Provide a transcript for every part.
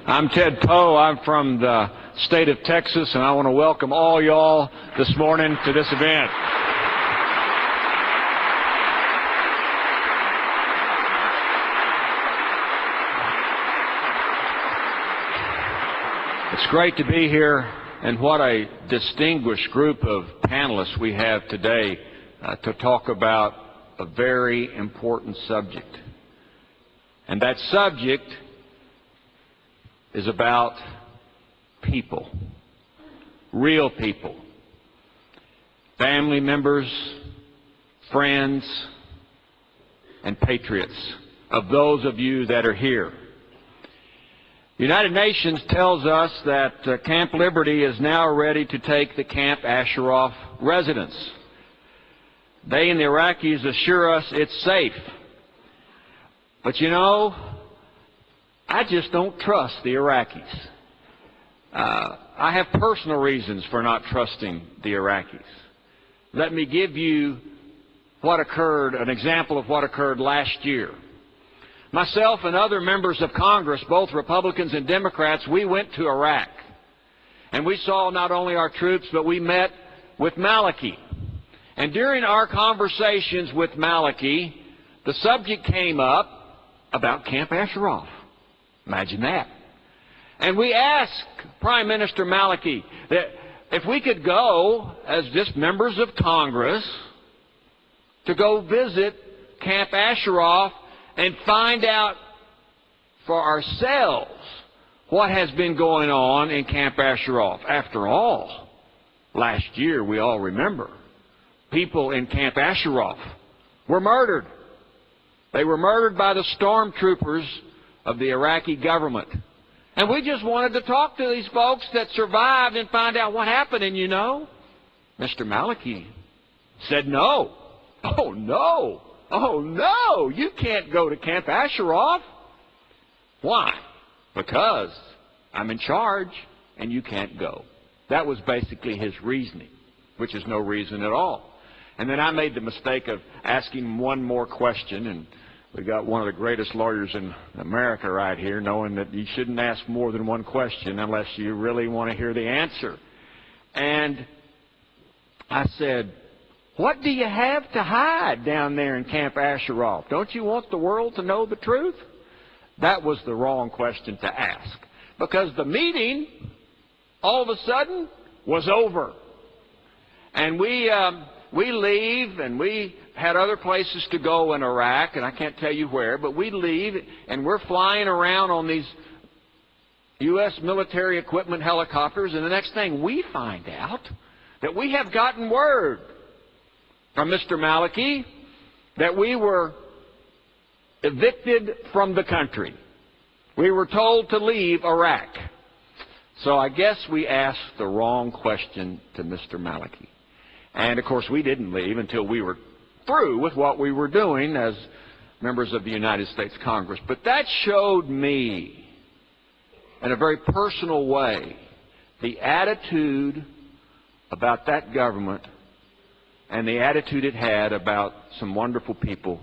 I'm Tedpo. I'm from the state of Texas, and I want to welcome all y'all this morning to this event. It's great to be here, and what a distinguished group of panelists we have today to talk about a very important subject. And that subject is about people, real people, family members, friends, and patriots of those of you that are here. The United Nations tells us that Camp Liberty is now ready to take the Camp Ashraf residents. They and the Iraqis assure us it's safe. But you know, I just don't trust the Iraqis. I have personal reasons for not trusting the Iraqis. Let me give you what occurred, an example of what occurred last year. Myself and other members of Congress, both Republicans and Democrats, we went to Iraq. And we saw not only our troops, but we met with Mالكي. And during our conversations with Mالكي, the subject came up about Camp Ashraf. Imagine that. And we asked Prime Minister Mالكي that if we could go, as just members of Congress, to go visit Camp Ashraf and find out for ourselves what has been going on in Camp Ashraf. After all, last year, we all remember, people in Camp Ashraf were murdered. They were murdered by the stormtroopers of the Iraqi government. And we just wanted to talk to these folks that survived and find out what happened. And you know, Mr. Mالكي said no. Oh, no. Oh, no, you can't go to Camp Ashraf. Why? Because I'm in charge and you can't go. That was basically his reasoning, which is no reason at all. And then I made the mistake of asking one more question, and we got one of the greatest lawyers in America right here, knowing that you shouldn't ask more than one question unless you really want to hear the answer. And I said, what do you have to hide down there in Camp Ashraf? Don't you want the world to know the truth? That was the wrong question to ask, because the meeting, all of a sudden, was over. And we leave, and we had other places to go in Iraq, and I can't tell you where, but we leave, and we're flying around on these U.S. military equipment helicopters, and the next thing we find out that we have gotten word from Mr. Mالكي that we were evicted from the country. We were told to leave Iraq. So I guess we asked the wrong question to Mr. Mالكي. And of course we didn't leave until we were through with what we were doing as members of the United States Congress. But that showed me, in a very personal way, the attitude about that government and the attitude it had about some wonderful people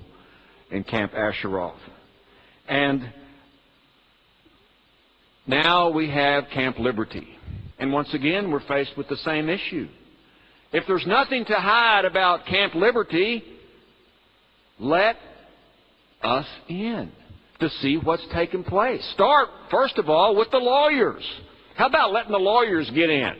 in Camp Ashraf. And now we have Camp Liberty. And once again, we're faced with the same issue. If there's nothing to hide about Camp Liberty, let us in to see what's taken place. Start, first of all, with the lawyers. How about letting the lawyers get in?